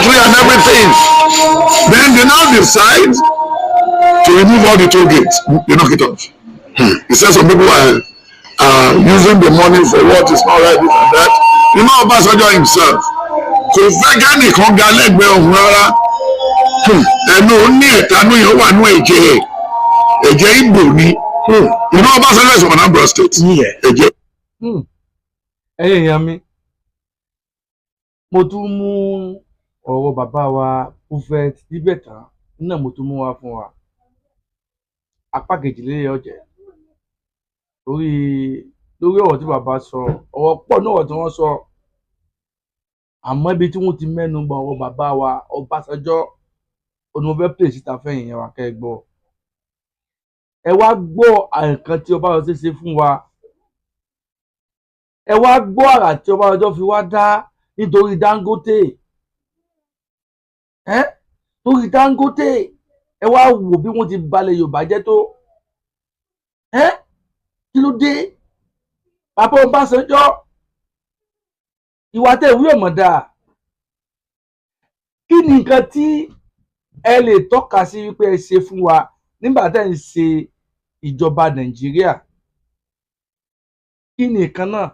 country and everything. Then they now decide to remove all the toll gates. They knock it off. He said some people are using the money for what is not right, this and that. You know Obasanjo himself. Kò fẹ́ gánì kan ga lẹ́gbẹ̀ẹ́ ọ̀hún rárá. Ẹnu ó ní ẹ̀tanú yẹn wà ní ẹ̀jẹ̀ Ìgbò ni. You know Obasanjo is from Anambra State. Ẹ̀jẹ̀. Ẹ̀yin èèyàn mi, mo tún mú ọ̀rọ̀ bàbá wa Prophète Tibẹtan náà mo tún mú wá fún wa. Apá kejìlélẹ́yìn ọ̀jẹ̀ lórí ọ̀rọ̀ tí bàbá sọ, ọ̀rọ̀ pọ̀ náà tí wọ́n sọ, àmọ́ ibi tí wọ́n ti mẹ́nu bà ọ̀rọ̀ bàbá wa Ọbásanjọ́ òní mo fẹ́ pè síta fẹ́yìn yẹn wá kẹ́ ẹ gbọ́. Ẹ wá gbọ́ nǹkan tí Ọbásanjọ́ ṣe fún wa. Ẹ wá gbọ́ àrà tí Ọbásanjọ́ fi wá dá nítorí Dangote. Torí Dangote ẹ wá wò bí wọ́n ti balẹ̀ Yorùbá jẹ́ tó. Kí ló dé? Bàbá Ọbásanjọ́ ìwà tẹ̀ wí ọ̀mọ̀ dáa. Kí ni nǹkan tí ẹ lè tọ́ka sí wípé ẹ ṣe fún wa nígbà tẹ́ ń ṣe ìjọba Nàìjíríà? Kí ni nǹkan náà?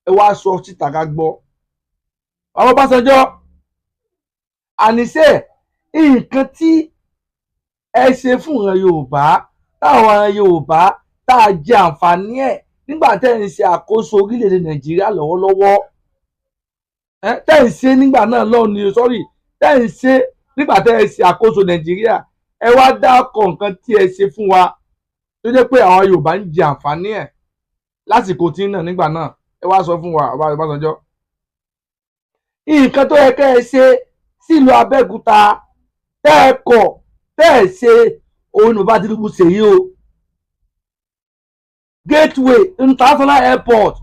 Ẹ wá sọ síta ká gbọ́. Bàbá Ọbásanjọ́, àníṣe nǹkan tí ẹ ṣe fún ìran Yorùbá táwọn ìran Yorùbá tá a jẹ àǹfààní ẹ̀ nígbà tẹ́ ń ṣe àkóso orílẹ̀-èdè Nàìjíríà lọ́wọ́lọ́wọ́. Tẹ́ ń ṣe nígbà náà lọ́wọ́ ni tẹ́ ń ṣe nígbà tẹ́ ẹ ṣe àkóso Nàìjíríà. Ẹ wá dákọ̀ nǹkan tí ẹ ṣe fún wa tó jẹ́ pé àwọn Yorùbá ń jẹ àǹfààní ẹ̀ lásìkò tí náà nígbà náà. Ẹ wá sọ fún wa Ọbásanjọ́. Nǹkan tó yẹ kẹ́ ẹ ṣe sílùú Abẹ́òkúta tẹ́ ẹ kọ̀ tẹ́ ẹ ṣe òun ní bàbá Tinubu ṣe yìí o. Gateway International Airport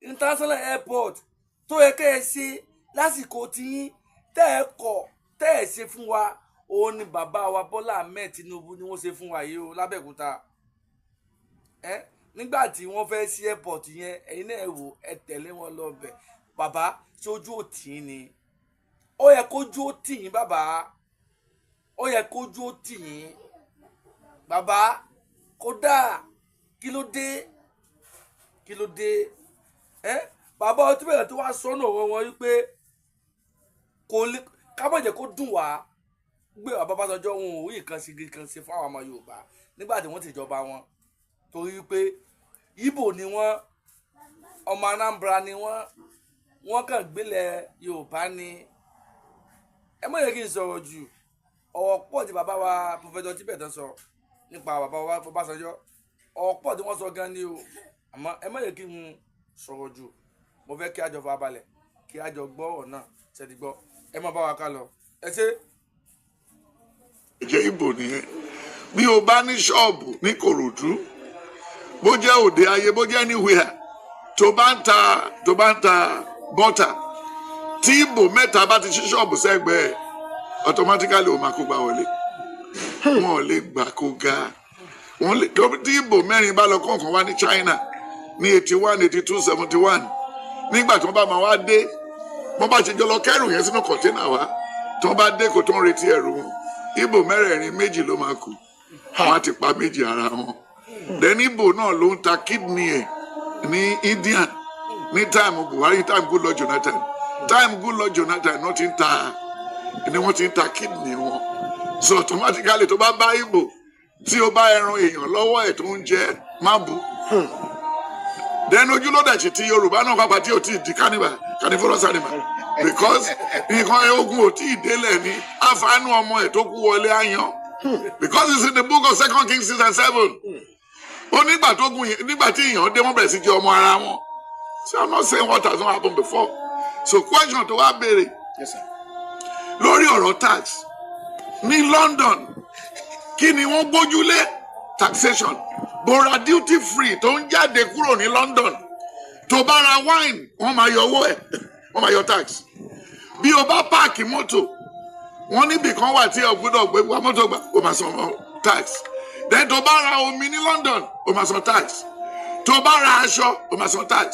International Airport tó yẹ kẹ́ ẹ ṣe lásìkò tí tẹ́ ẹ kọ̀ tẹ́ ẹ ṣe fún wa òun ni bàbá wa Bọ́lá Ahmed Tinubu ni wọ́n ṣe fún wa yìí o l'Abẹ́òkúta. Nígbà tí wọ́n fẹ́ sí airport yẹn ẹ̀yin náà wò ẹ tẹ̀lé wọn lọ bẹ̀. Bàbá tí ojú ò tì í ni. Ó yẹ kójú ó tì yín bàbá. Ó yẹ kójú ó tì yín. Bàbá kódà kí ló dé? Kí ló dé? Bàbá ọtí bẹ̀rẹ̀ tó wá sọ́nà ọ̀rọ̀ wọn wípé kò lè ká má jẹ́ kó dùn wá gbé bàbá Ọbásanjọ́ wọn ò rí nǹkan ṣe fún àwọn ọmọ Yorùbá nígbà tí wọ́n ti jọba wọn. Torí pé Ìgbò ni wọ́n, ọmọ Anambra ni wọ́n kàn gbélẹ̀ Yorùbá ni. Ẹ má yẹ kí n sọ̀rọ̀ jù, ọ̀rọ̀ pọ̀ tí bàbá wa Prophète Tibẹtan sọ nípa bàbá wa Ọbásanjọ́, ọ̀rọ̀ pọ̀ tí wọ́n sọ gan ni o, àmọ́ ẹ má yẹ kí n sọ̀rọ̀ jù. Mo fẹ́ kí a jọ fà balẹ̀ kí a jọ gbọ́ ọ̀rọ̀ náà ṣẹ́ni gbọ́. Ẹ má bá wa ká lọ. Ẹ ṣé. Ẹ̀jẹ̀ Ìgbò nìyẹn. Bí o bá ní ṣọ́ọ̀bù ní Kòròdú, bó jẹ́ òde ayé, bó jẹ́ anywhere, tó bá ń ta bọ́tà, tí Ìgbò mẹ́ta bá ti ṣí ṣọ́ọ̀bù sẹ́gbẹ̀ẹ́, automatically o máa kó gbà wọlé. Wọ́n ò lè gbà kó ga. Tí Ìgbò mẹ́rin bá lọ kọ̀ọ̀kan wá ní China ní 81, 82, 71, nígbà tí wọ́n bá máa wá dé, wọ́n bá ṣe jọ lọ kẹ́rù yẹn sínú kọ̀ńténà wa, tí wọ́n bá dé kò tó ń retí ẹrù wọn, Ìgbò mẹ́rẹ̀ẹ̀rin méjì ló máa kù, wọ́n á ti pa méjì ara wọn. Then Ìgbò náà ló ń ta kidney ẹ̀ ní Indian ní táìmù Buhari, táìmù Goodluck Jonathan, táìmù Goodluck Jonathan náà ti ń ta kidney wọn. So automatically tó bá Ìgbò tí ó bá ẹran èèyàn lọ́wọ́ ẹ̀ tó ń jẹ má bù. Then ojúlódà ṣe ti Yorùbá náà pápá tí ò tí ì di carnivorous animal, because nǹkan ogun ò tí ì délẹ̀ ní àfààní ọmọ ẹ̀ tó kú wọlé àyàn, because it's in the book of 2 Kings 6 and 7. Ó nígbà tí èèyàn dé wọ́n bẹ̀rẹ̀ sí jẹ ọmọ ara wọn. So I'm not saying what has not happened before. So question tó wá béèrè lórí ọ̀rọ̀ tax ní London, kí ni wọ́n gbójúlé? Taxation. Bora duty free tó ń jáde kúrò ní London, tó bá ra wine wọ́n máa yọ owó ẹ̀, wọ́n máa yọ tax. Bí o bá páàkì mọ́tò, wọ́n níbì kan wà tí o gbọ́dọ̀ gbé wa mọ́tò gbà, o máa san tax. then tó bá ra omi ní London ó máa san tax, tó bá ra aṣọ ó máa san tax,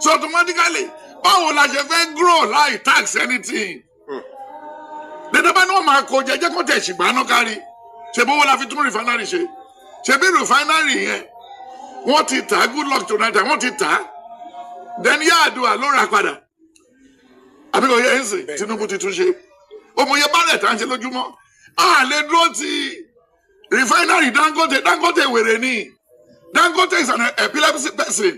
so automatically báwo la ṣe fẹ́ grow láì tax anything. Dẹ́dẹ́ bá ní wọ́n máa kó jẹ́jẹ́ kó tẹ̀ ṣìgbà náà kárí ṣe bówó la fi tún refinery ṣe ṣe bí refinery yẹn wọ́n ti tà good luck tonight wọ́n ti tà then Yar'Adua ló ra padà àbí kò yẹ ẹ́ sìn Tinubu ti tún ṣe òmòye bálẹ̀ tá à ń ṣe lójúmọ́ a lè dúró ti refinery Dangote wèrè ni Dangote is an epilepsy person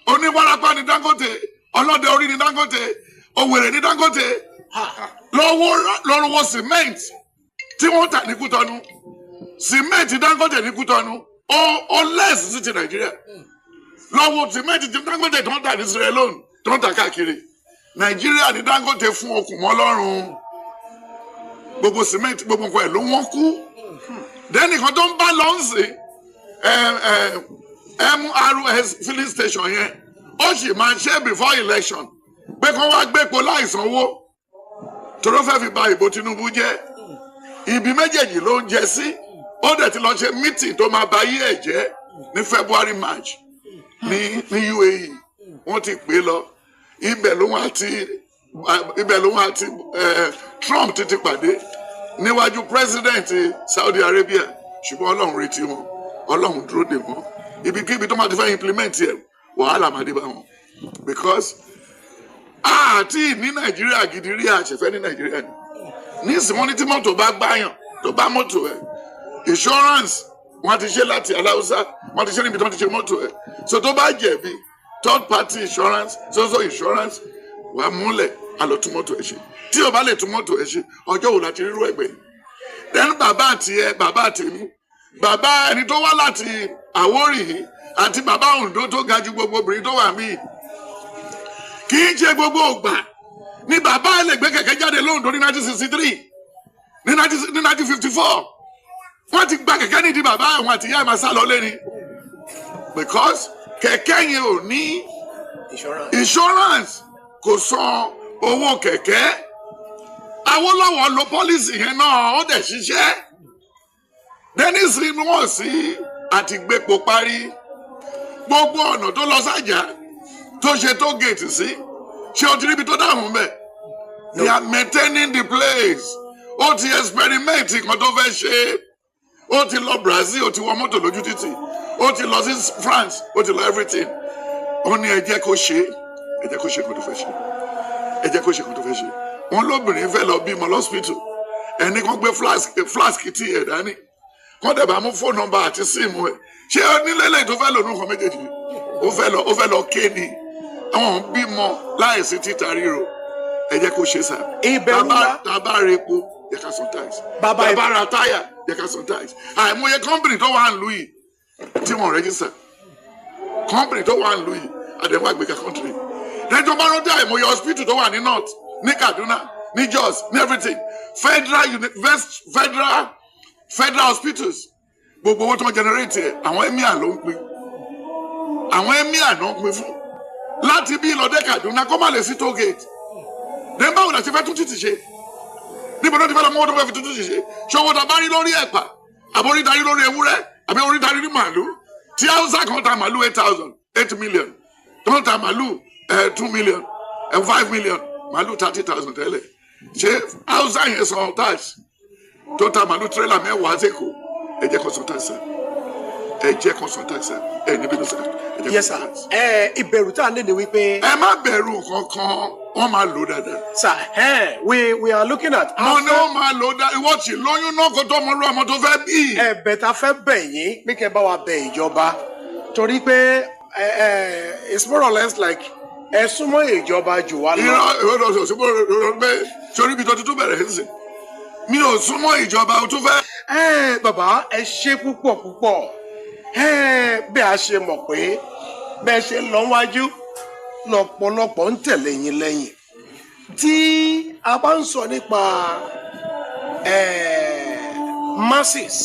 oníwárapá ni Dangote ọlọ́dẹ orí ni Dangote òwèrè ni Dangote lọ́wọ́ cement tí wọ́n tà ní Kútọ́nù cement Dangote ní Kútọ́nù ó less sí ti Nàìjíríà lọ́wọ́ cement tí Dangote tó ń tà ní Sierra Leone tó ń tà káàkiri Nàìjíríà ní Dangote fún okùn mọ́ lọ́rùn gbogbo cement gbogbo nǹkan ẹ̀ ló wọ́n kú then nǹkan tó ń bá lọ ń sìn MRS filling station yẹn ó sì máa ṣe before election pé kán wá gbépo láìsanwó tòró fẹ́ fi ba ìbò Tinubu jẹ́ ibi méjèèjì ló ń jẹ sí ó dẹ̀ ti lọ ṣe meeting tó máa ba yí ẹ̀ jẹ́ ní February March ní UAE wọ́n ti pè lọ ibẹ̀ ló wọ́n àti Trump ti pàdé níwájú president Saudi Arabia ṣùgbọ́n Ọlọ́run retí wọn Ọlọ́run dúró dè wọ́n ibikíbi tó máa ti fẹ́ implement ẹ̀ wàhálà máa dé bá wọn because àti ní Nàìjíríà gidi rí àṣẹfẹ́ ní Nàìjíríà ni nísìnyí wọ́n ní tí mọ́tò bá gbáyàn tó bá mọ́tò ẹ̀ insurance wọ́n ti ṣe láti aláwùsá wọ́n ti ṣe níbi tí wọ́n ti ṣe mọ́tò ẹ̀ so tó bá jẹ̀bi third party insurance social insurance wà á múlẹ̀ àlọ́ tún mọ́tò ẹ̀ ṣe tí o bá lè tún mọ́tò ẹ̀ ṣe ọjọ́ wo láti rírú ẹ̀gbẹ́ then bàbá àtẹ̀mí bàbá ẹni tó wá láti Àwórì àti bàbá Oǹdó tó ga ju gbogbo obìnrin tó wà míì kì í ṣe gbogbo ògbà ní bàbá ẹ̀ lè gbé kẹ̀kẹ́ jáde lóńdó ní 1963 ní 1954 wọ́n ti gba kẹ̀kẹ́ nídìí bàbá àwọn àti ìyá ẹ̀ máa sá lọ lẹ́ni because kẹ̀kẹ́ yẹn ò ní insurance kò san owó kẹ̀kẹ́ Awólọ́wọ̀ lo policy yẹn náà ó dẹ̀ ṣiṣẹ́ dennis rí wọ́n sí àti gbépo parí gbogbo ọ̀nà tó lọ sájà tó ṣe tó gate sí ṣé o ti ríbi tó dáhùn bẹ́ẹ̀ they are maintaining the place ó ti experiment kan tó fẹ́ ṣe ó ti lọ Brazil ó ti wọ mọ́tò lójú títì ó ti lọ sí France ó ti lọ everything ó ní ẹ jẹ́ kó ṣe kan tó fẹ́ ṣe ẹ jẹ́ kó ṣe kan tó fẹ́ ṣe wọn lóbìnrin fẹ́ lọ bímọ lọ́sípítù ẹni kan gbé flask tí ẹ̀ dání kọ́ dẹ̀ bá mú fóònù nọ́mbà àti síìmù ẹ̀ ṣé onílẹ̀lẹ̀ tó fẹ́ lò ní nǹkan méjèèjì ó fẹ́ lọ ké ni àwọn bímọ láìsí títa ríro ẹ jẹ́ kó ṣe sá bàbá rẹ epo yẹ ká san tax bàbá ra táyà yẹ ká san tax àìmọye kọ́mpìnì tó wà ń lù yìí tí wọ́n rẹ́jísà kọ́mpìnì tó wà ń lù yìí àdéhùn àgbéga kọ́ntìrì lẹ́jọ́ bá rántí àìmọye hospital tó wà ní north ní Kaduna ní Jos ní everything federal hospitals gbogbo owó tó ń generate àwọn emir ló ń pín fún láti bí ìlọdẹ Kaduna kó má lè sí toll gate then báwo la ṣe fẹ́ tún títì ṣe níbo ló ti fẹ́ lọ mọ́wọ́ tó fẹ́ fi tún títì ṣe ṣòwò tó bá rí lórí ẹ̀pà àbórí darí lórí ewúrẹ́ àbí orí darí ní màálù tí Hausa kan ta màálù 8 million tó ń ta màálù 2 million 5 million màálù 30,000 tẹ́lẹ̀ ṣé Hausa yẹn san tax tó ta màálù tírélà mẹ́wàá sẹ́kọ̀ọ́ ẹ jẹ́ kó san tax ẹ níbi ló sàn ẹ jẹ́ kó san tax. ìbẹ̀rù tá a lè ní wípé. ẹ má bẹ̀rù kankan wọ́n máa lò dáadáa. sir we are looking at. mo ní wọ́n máa lò dáadáa ìwọ tí lóyún náà kó tó ọmọ tó fẹ́ bí. ẹ̀bẹ̀ tá a fẹ́ bẹ̀ yín pé kẹ́ bá wa bẹ̀ ìjọba torí pé it's more or less like ẹ súnmọ́ ìjọba jù wá lọ. irọ́ ìṣòro pé sórí ibi tó ti tún bẹ̀rẹ̀ sí mi ò súnmọ́ ìjọba o tún fẹ́. bàbá ẹ ṣe púpọ̀ bẹ́ẹ̀ a ṣe mọ̀ pé bẹ́ẹ̀ ṣe lọ wájú lọ́pọ̀lọpọ̀ ń tẹ̀lé yín lẹ́yìn tí a bá ń sọ nípa masses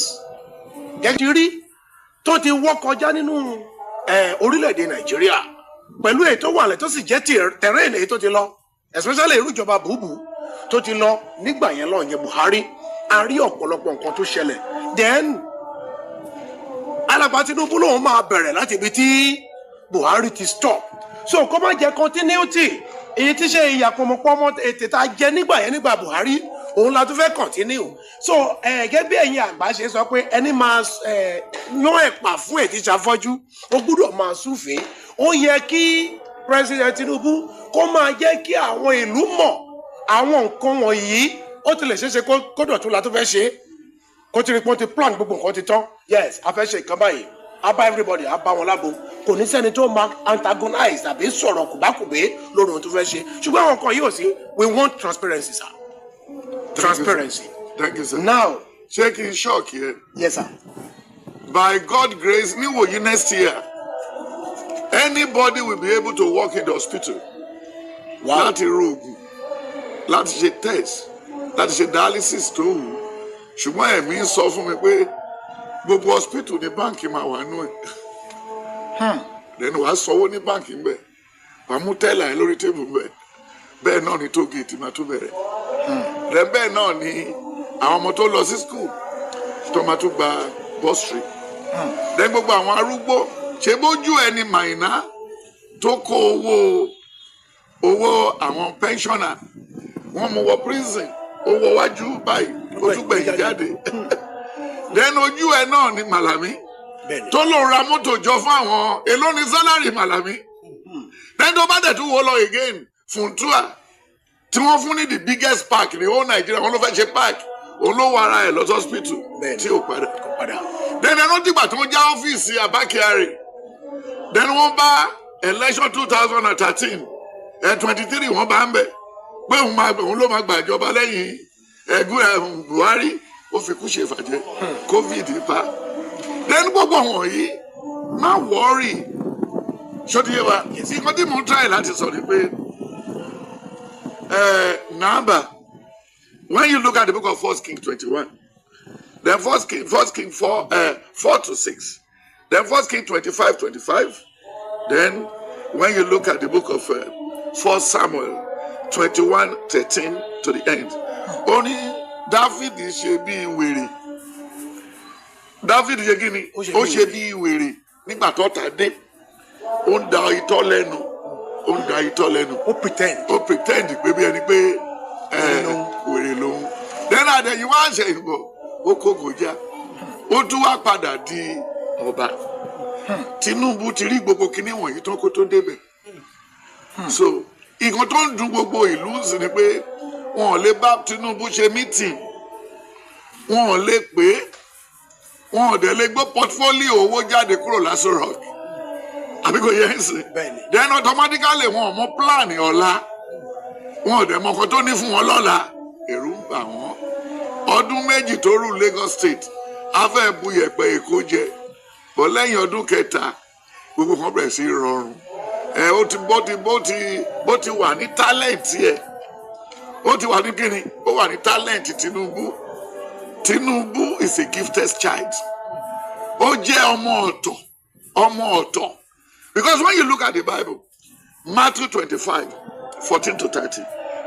gẹ́gẹ́ rí tó ti wọ́ kọjá nínú orílẹ̀-èdè Nàìjíríà pẹ̀lú èyí tó wà lẹ̀ tó sì jẹ́ tẹ̀rẹ́ẹ̀nì èyí tó ti lọ especially irú ìjọba bùbù tó ti lọ nígbà yẹn lọ yẹn Buhari a rí ọ̀pọ̀lọpọ̀ nǹkan tó ṣẹlẹ̀ then alàgbà Tinubu lòun máa bẹ̀rẹ̀ láti ibi tí Buhari ti stop so kó má jẹ́ continuity èyí tí ṣe ìyàpọ̀mọpọ̀mọ ètè tá a jẹ nígbà Buhari òun la tún fẹ́ continue so gẹ́gẹ́ bí ẹ̀yin àgbà ṣe sọ pé ẹni máa yán ẹ̀pà fún ètí ṣàfọ́jú ó gbúdọ̀ máa súfèé ó yẹ kí President Tinubu kó máa jẹ́ kí àwọn ìlú mọ̀ àwọn nǹkan wọ̀nyí ó ti lè ṣeéṣe kó dọ̀tún la tó fẹ́ ṣe kó ti rí pọ́n ti plan gbogbo nǹkan ti tán yes a fẹ́ ṣe nǹkan báyìí a bá everybody a bá wọn lágbo kò ní sẹ́ni tó máa antagonize àbí sọ̀rọ̀ kùbákùbé lórí ohun tó fẹ́ ṣe ṣùgbọ́n àwọn nǹkan yìí ò sí we want transparency sir transparency. Thank you sir. Now check in shock here. Yes sir. By God grace níwòyí next year anybody will be able to work in the hospital. Wow. Láti rògùn láti ṣe test láti ṣe dialysis tó wù ṣùgbọ́n ẹ̀mí ń sọ fún mi pé gbogbo hospital ní báǹkì máa wà nú ẹ̀ lẹ́nu wàá sanwó ní báǹkì ń bẹ̀ wàá mú tẹ́là ẹ̀ lórí tébù bẹ̀ bẹ́ẹ̀ náà ni toll gate máa tún bẹ̀rẹ̀ bẹ́ẹ̀ náà ni àwọn ọmọ tó lọ sí school tó máa tún gba bursary lẹ́yìn gbogbo àwọn arúgbó ṣe bójú ẹni màìná tó kó owó àwọn pensioner wọ́n mú wọ prison owó wájú báyìí ó tún gbẹ̀yìn jáde then ojú ẹ náà ni Màlàmí tó lòun ra mọ́tò jọ fún àwọn èló ni sálárì Màlàmí then tó bá dẹ̀ tún wọ́ lọ again Funtua tí wọ́n fún ní the biggest park ní whole Nigeria wọ́n ló fẹ́ ṣe park òun ló wọ ara ẹ̀ lọ hospital tí ò padà then ẹnu dìgbà tó ń já ọ́fíìsì Abba Kyari then wọ́n bá election 2013 23 wọ́n bá ń bẹ̀ pé òun ló máa gbàjọba lẹ́yìn ẹgbẹ́ Buhari ó fi kú ṣe fàjẹ́ covid pa then gbogbo wọ̀nyí má wọ́ọ̀rì ṣódìyẹ wa nǹkan tí mò ń try láti sọ ni pé nàbà when you look at the book of 1 King 21 then 1 King 4 to 6 then 1 King 25 then when you look at the book of 1 Samuel 21:13 to the end only David ṣe bí wèrè David ṣe gíní ó ṣe bí wèrè nígbà tó ta dé ó ń da itọ́ lẹ́nu ó pretend pé bí ẹni pé wèrè lòun then àdẹ̀yìn wá ṣe ìbọ̀ ó kó gòjá ó tún wá padà di ọba Tinubu ti rí gbogbo kinní wọ̀nyí tán kó tó débẹ̀ so ìkan tó ń dùn gbogbo ìlú sí ni pé wọn ò lè bá Tinubu ṣe meeting wọn ò lè pé wọn ò dẹ̀ lè gbé portfolio owó jáde kúrò l'Aso Rock àbí kò yẹ ẹ́ sìn then automatically wọn ò mọ plan ọ̀la wọn ò dẹ̀ mọ nǹkan tó ní fún wọn lọ́la ẹ̀rù ń bà wọ́n ọdún méjì tó rú Lagos State afẹ́ bu yẹ̀pẹ̀ Èkó jẹ bọ́ lẹ́yìn ọdún kẹta gbogbo kan bẹ̀rẹ̀ sí rọrùn bó ti wà ní talent ẹ̀ ó ti wà ní kíni ó wà ní talent Tinubu is a gifted child ó jẹ́ ọmọ ọ̀tọ̀ because when you look at the Bible Matthew 25:14 to 30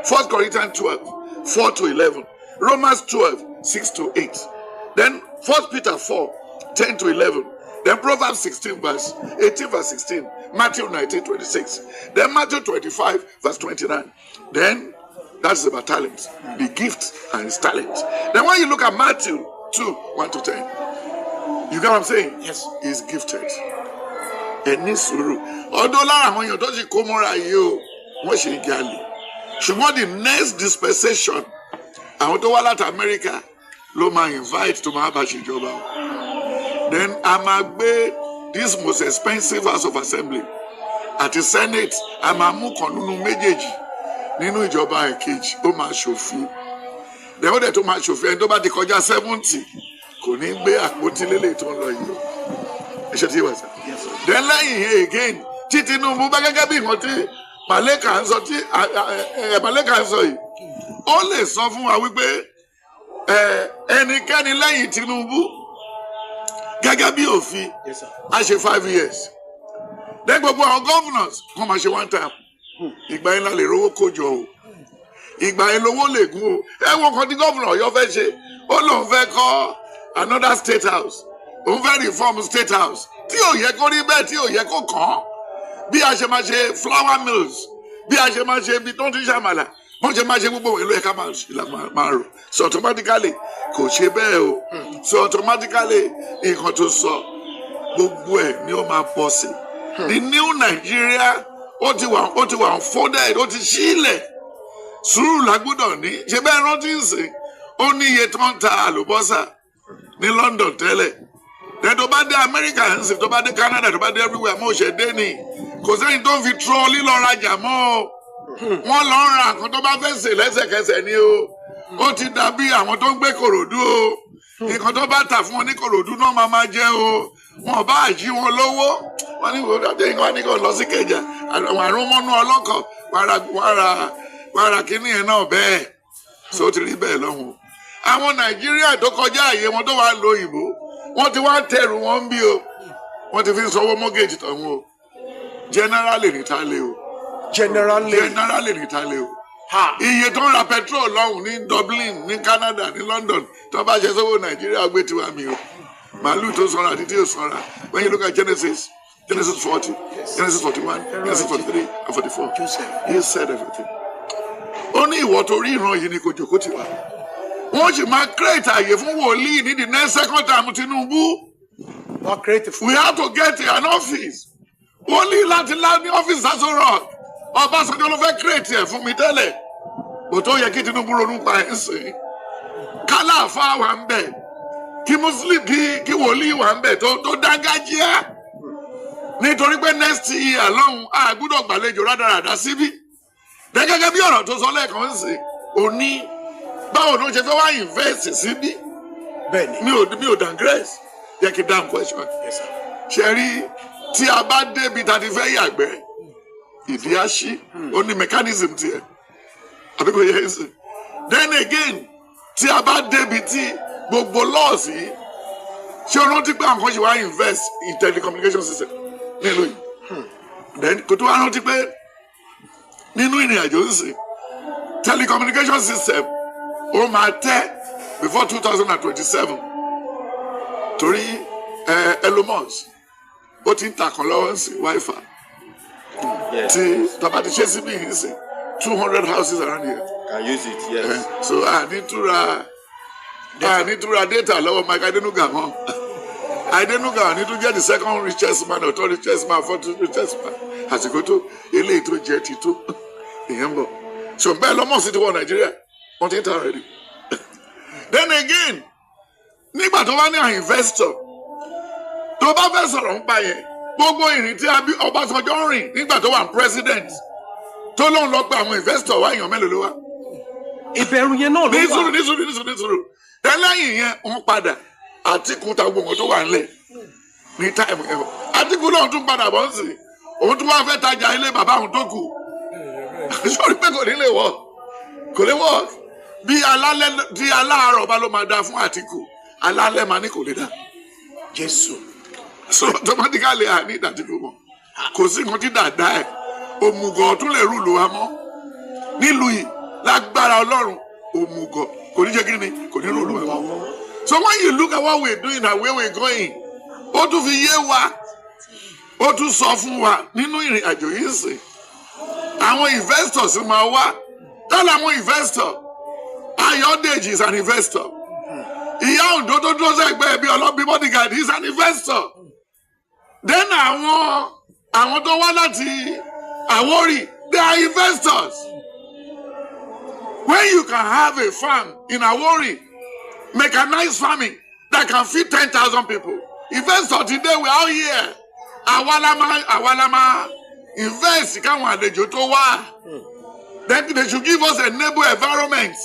1 Corinthians 12:4 to 11 Romans 12:6 to 8 then 1 Peter 4:10 to 11 then Proverbs 18:16 Matthew 19:26 then Matthew 25:29 then that's about talent the gift and his talent then when you look at Matthew 2:1 to 10 you get what I'm saying yes he's gifted ẹni sùúrù ọdún lára àwọn èèyàn tó sì kó mọ́ra yìí o wọ́n ṣe ń jalè ṣùgbọ́n the next dispensation àwọn tó wá láti America ló máa invite tó máa bá ṣèjọba o then a máa gbé this most expensive house of assembly àti senate a máa mú kan nínú méjèèjì nínú ìjọba èkejì ó máa ṣòfin then ó dẹ̀ tó máa ṣòfin ẹni tó bá ti kọjá 70 kò ní gbé àpótí lélẹ̀ tó ń lọ yìí o ẹ̀ṣẹ̀ tí wà sá then lẹ́yìn again tí Tinubu bá gẹ́gẹ́ bí nǹkan tí Màlẹ́kà ń sọ yìí ó lè sọ fún wa wípé ẹnikẹ́ni lẹ́yìn Tinubu gẹ́gẹ́ bí òfin a ṣe 5 years then gbogbo àwọn governors wọ́n máa ṣe 1 time ìgbà yẹn la lè rówó kójọ o ìgbà yẹn lówó lè gún o ẹ wọ́n kan tí governor Ọ̀yọ́ fẹ́ ṣe ó lóun fẹ́ kọ́ another state house òun fẹ́ reform state house tí ò yẹ kó rí bẹ́ẹ̀ tí ò yẹ kó kàn án bí a ṣe máa ṣe flour mills bí a ṣe máa ṣe ibi tó ń ti ṣàmàlà wọ́n ṣe máa ṣe gbogbo ìlú ẹ̀ka máa rò so automatically kò ṣe bẹ́ẹ̀ o so automatically nǹkan tó sọ gbogbo ẹ̀ ni ó máa pọ̀ sí the new Nigeria ó ti wà unfolded ó ti ṣílẹ̀ sùúrù lágbọ́dọ̀ ní ṣe bẹ́ẹ̀ rántí ìsìn ó ní iye tó ń ta àlùbọ́sà ní London tẹ́lẹ̀ tó bá dé America ń sìn tó bá dé Canada tó bá dé everywhere mọ́ ṣe dé ni kò sẹ́yìn tó ń fi trọ́ọ̀lì lọ rajà mọ́ o wọ́n lọ ń ra nǹkan tó bá fẹ́ sè lẹ́sẹ̀kẹsẹ̀ ni o ó ti dàbí àwọn tó ń gbé Kòròdú o nǹkan tó bá tà fún wọn ní Kòròdú náà máa jẹ o wọn bá àjí wọn lówó wọn ní ìwòsàn àti nǹkan ní kò lọ sí Kẹjà àwọn àrùn mọ́nú ọlọ́kọ̀ wàá ra kínní yẹn náà bẹ́ẹ̀ so ó ti rí bẹ́ẹ̀ lọ́hùn àwọn Nàìjíríà tó kọjá àyè wọn tó wà lọ òyìnbó wọ́n ti wá tẹ̀rù wọn bí o wọ́n ti fi ń sanwó mọ́gẹ́jì tọ̀hún o generally ní tálẹ̀ o generally ní tálẹ̀ o iye tó ń ra petrol lọ́hùn ní Dublin ní Canada ní London tó bá ṣe sówó Nàìjíríà gbé tiwa mi o màálù tó sanra àti tí ò sanra when you look at Genesis 40 Genesis 41 Genesis 43 and 44 he said everything ó ní ìwọ tó rí ìran yìí ni kò jòkó tiwa wọ́n sì máa create àyè fún wòlíì ní the next second time Tinubu we have to get an office wòlíì láti lá ní office Aso Rock Ọbásanjọ́ ló fẹ́ create ẹ̀ fún mi tẹ́lẹ̀ bó tó yẹ kí Tinubu ronú pa ẹ̀ sìn kálàfà wà ń bẹ̀ kí muslim kí wòlíì wà ń bẹ̀ tó dágájíá nítorí pé next year lọ́hùn a gbọ́dọ̀ gbàlejò rádaràdá síbí gẹ́gẹ́ bí ọ̀rọ̀ tó sọ lẹ́ẹ̀kan ń sìn òní báwo ló ṣe fẹ́ wá invest síbí mi ò digress yẹ kí down question ṣe rí tí a bá débi tá a ti fẹ́ yàgbẹ́ ìdí àṣì ó ní mechanism tiẹ̀ àbí kò yẹ ẹ́ sìn then again tí a bá débi tí gbogbo laws yìí ṣé o rántí pé àwọn kan ṣe wá invest in telecommunication system nílùú yìí then kò tó wá rántí pé nínú ìrìn àjò ń sìn telecommunication system ó máa tẹ́ before 2027 torí Elon Musk ó ti ń takàn lọ́wọ́ sí wifi tí tàbá ti ṣe síbí yìí sí 200 houses around here can use it yes so a ní túra data lọ́wọ́ Mike Adenuga mọ́ Adenuga ní tún jẹ́ the second richest man or third richest man fourth richest man àsìkò tó eléyìí tó jẹ́ Titu ìyẹn ń bọ̀ so bẹ́ẹ̀ lọ́mọ̀ sí ti wọ Nàìjíríà wọ́n ti ń ta already then again nígbà tó bá ní àwọn investor tó bá fẹ́ sọ̀rọ̀ ń pa yẹn gbogbo ìrìn tí Ọbásanjọ́ rìn nígbà tó wà president tó lóun lọ pé àwọn investor wá èèyàn mélòó ló wá. ìbẹ̀rù yẹn náà ló wà. nísùrù tẹ́lẹ̀yìn yẹn wọ́n padà Àtíkù ta gbogbo tó wà nílẹ̀ ní táìmù yẹn Àtíkù náà tún padà bọ́ sí òun tún wá fẹ́ tajà ilé bàbá òun tó kù sórí pé kò ní lè wọ́ bí aláàárọ̀ bá ló máa da fún Àtíkù alálẹ̀ máa ní kò lè dá Jésù so automatically àní ìdàtìkù mọ́ kò sí nǹkan tí dàda ẹ̀ òmùgọ̀ tún lè rúlù wa mọ́ nílùú yìí lágbára Ọlọ́run òmùgọ̀ kò ní jẹ́ kí ni kò ní rúlù wa mọ́ so when you look at what we doing and where we going ó tún fi yé wa ó tún sọ fún wa nínú ìrìn àjò yìí sìn àwọn investors máa wá tẹ́lẹ̀ àwọn investor Ayọ̀dèjì is an investor ìyá Oǹdó tó dúró sẹ́gbẹ́ bí ọlọ́bí bodyguard is an investor then àwọn tó wá láti Àwórì they are investors when you can have a farm in Àwórì mechanized farming that can feed 10,000 people investor today we are here àwa la máa invest káwọn àlejò tó wá then they should give us a neighbor environment.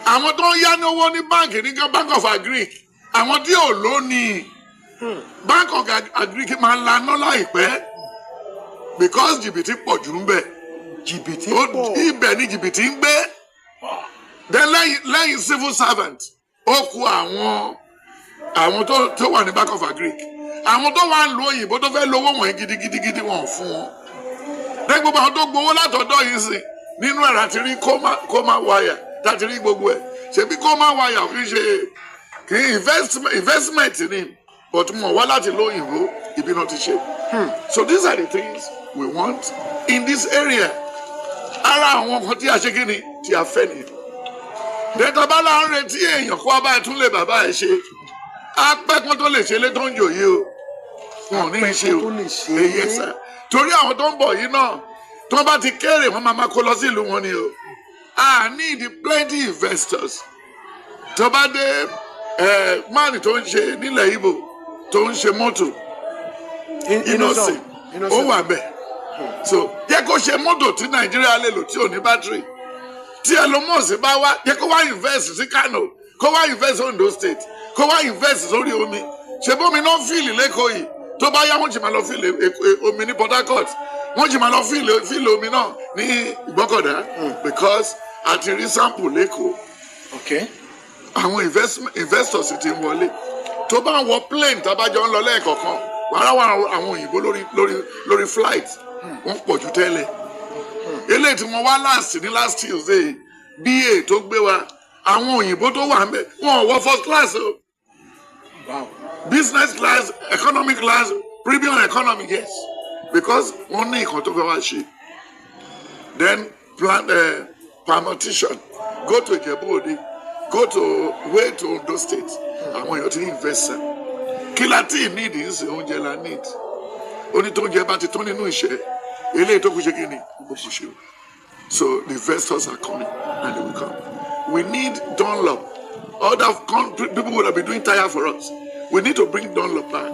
Àwọn tó ń yá ní owó ní báńkì ní Bank of Agric àwọn tí ò lónìí Bank of Agric máa ń laná láìpẹ́ because jìbìtì pọ̀ jù ń bẹ̀ ibẹ̀ ni jìbìtì ń gbé then lẹ́yìn civil servant ó kù àwọn tó wà ní Bank of Agric àwọn tó wà ń lo òyìnbó tó fẹ́ lówó wọ̀nyí gidigidi wọn fún wọn then gbogbo àwọn tó gbowó látọ̀dọ̀ yìí sí nínú ẹ̀rọ àti rí kọ́má wáyà láti rí gbogbo ẹ̀ ṣebí kọ́má wáyà kì í ṣe investment ni but mo wá láti lóyìnbó ibi náà ti ṣe. So these are the things we want in this area. Ara àwọn kan tí a ṣe kí ni tí a fẹ́ ni. Dẹ́tọ̀ bá la ń retí èèyàn kó abáyé tún lè bàbá ẹ̀ ṣe. Apẹ́kun tó lè ṣe lé tó ń jòyè o. Wọn ò ní í ṣe o. Èyí ẹ̀sà. Torí àwọn tó ń bọ̀ yìí náà tó bá ti kéré wọn máa kó lọ sí ìlú wọn ni o. I need plenty investors. Tó bá dé máàlì tó ń ṣe nílẹ̀ Ìgbò tó ń ṣe mọ́tò. Innocent. Ó wà bẹ́ẹ̀. So jẹ́ kó ṣe mọ́tò tí Nàìjíríà lè lò tí ò ní bátìrì. Tí Elon Musk bá wá jẹ́ kó wá invest sí Kano, kó wá invest Ondo State, kó wá invest sórí omi. Ṣé bómi náà fíìlì lẹ́kọ̀ọ́ yìí tó bá yá wọ́n jì máa lọ fíìlì omi ní Port Harcourt, wọ́n jì máa lọ fíìlì omi náà ní Ìgbọ́kọ̀dá because àti rí sample lẹ́kọ̀ọ́. Okay. Àwọn investors ti ń wọlé. Tó bá ń wọ plane tábàjọ́ ń lọ lẹ́ẹ̀kọ̀ọ̀kan, wàá rà àwọn òyìnbó lórí flight. Wọ́n pọ̀ jù tẹ́lẹ̀. Eléyìí tí wọ́n wá last Tuesday BA tó gbé wa àwọn òyìnbó tó wà ńbẹ̀ wọ́n wọ first class o. Wow. Business class, economic class, premium economy, yes, because wọ́n ní nǹkan tó fẹ́ wá ṣe. Then plan permutation, go to Ijebu-Ode, go to way to Ondo State. Àwọn èèyàn ti invest. Kí la tí need ń ṣe oúnjẹ la need. Oní tó ń jẹ bá ti tán nínú iṣẹ́. Eléyìí tó kù ṣe kí ni? So the investors are coming and they will come. We need Dunlop. Other people would have been doing tire for us. We need to bring Dunlop back,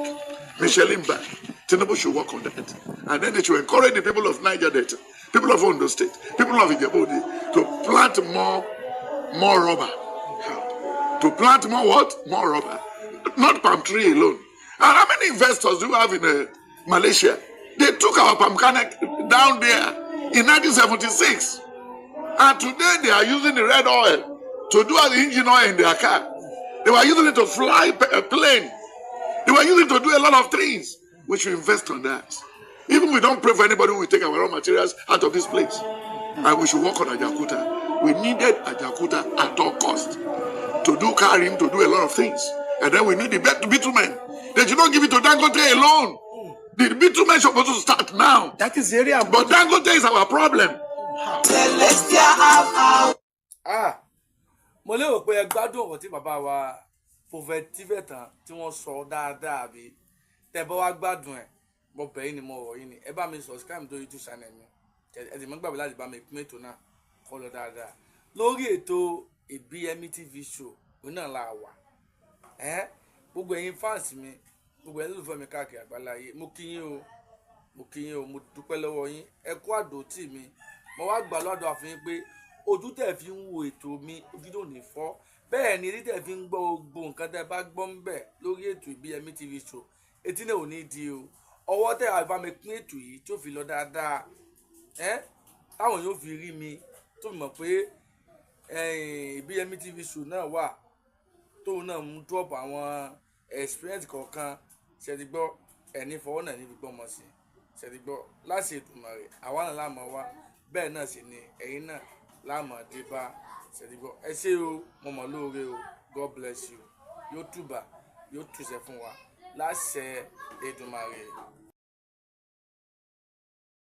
Michelin back. Tinubu should work on that. And then they should encourage the people of Niger Delta, people of Ondo State, people of Ijebu-Ode to plant more rubber. To plant more what? More rubber. Not palm tree alone. And how many investors do you have in Malaysia? They took our palm kernel down there in 1976. And today they are using the red oil to do as the engine oil in their car. They were using it to fly a plane. They were using it to do a lot of things. We should invest on that. Even we don't pray for anybody who will take our raw materials out of this place. And we should work on Ajaokuta. We needed Ajaokuta at all cost to do carrying, to do a lot of things. And then we need the bitumen. They should not give it to Dangote alone. The bitumen is supposed to start now. That is the area. But Dangote is our problem. Mo lérò pé ẹ gbádùn ọ̀rọ̀ tí bàbá wa Prophète Tibẹtan tí wọ́n sọ dáadáa bí tẹ́ bá wá gbádùn ẹ̀ mo bẹ̀ yín ni mo rọ̀ yín ni ẹ bá mi subscribe to YouTube channel mi ẹ sì mọ́ gbàgbé láti bá mi pín ètò náà kọ́ lọ dáadáa lórí ètò ìbíyẹmí TV show òun náà la wà gbogbo ẹ̀yin fans mi gbogbo ẹ̀yin olùfẹ́ mi káàkiri àgbáláyé mo kí yín o mo dúpẹ́ lọ́wọ́ yín ẹ kú àdótì mi mo wá gbà lọ́dọ̀ àfihàn pé ojú tẹ̀ fi ń wo ètò mi ojú tó ní fọ́ bẹ́ẹ̀ ni etí tẹ̀ fi ń gbọ́ gbogbo nǹkan tẹ́ bá gbọ́ ń bẹ̀ lórí ètò ìbíyẹmí TV show etí náà ò ní di o ọwọ́ tẹ̀ wá bá mi pín ètò yìí tí ó fi lọ dáadáa táwọn yóò fi rí mi tó mọ̀ pé ìbíyẹmí TV show náà wà tóun náà mú drop àwọn experience kọ̀ọ̀kan ṣẹ̀dígbọ́ ẹni fọwọ́ náà níbi gbọ́mọ sí ṣẹ̀dígbọ́ láti ètùmọ̀ rẹ̀ àwa náà láàmú wa bẹ́ẹ̀ náà sì ni ẹ̀yin náà láàmú dé bá ṣẹ̀dígbọ́ ẹ ṣé o mo mọ̀ lóore o God bless you yóò túbà yóò túṣẹ fún wa láṣẹ Èdùmàrè.